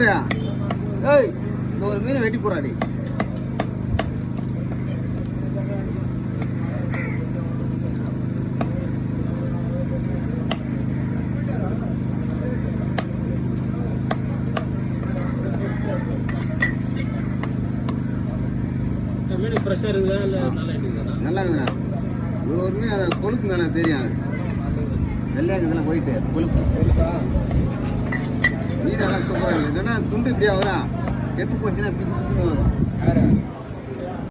யாரு ஏய் இந்த ஒரு மீனை வெட்டி போறாடி மீன் ஃப்ரெஷ்ஷாக இருக்குதா இல்லை நல்லா இருக்குதா? நல்லா இருக்குதுண்ணா. இவ்வளோ ஒரு மீன் அதை கொழுப்புங்க எனக்கு தெரியும். வெள்ளையாக இதெல்லாம் போயிட்டு கொழுப்பு மீன் நல்லா சூப்பராக இருக்குது. என்னன்னா துண்டு இப்படியா வரும், கெட்டு போச்சுன்னா பிசு பிசுன்னு வரும்.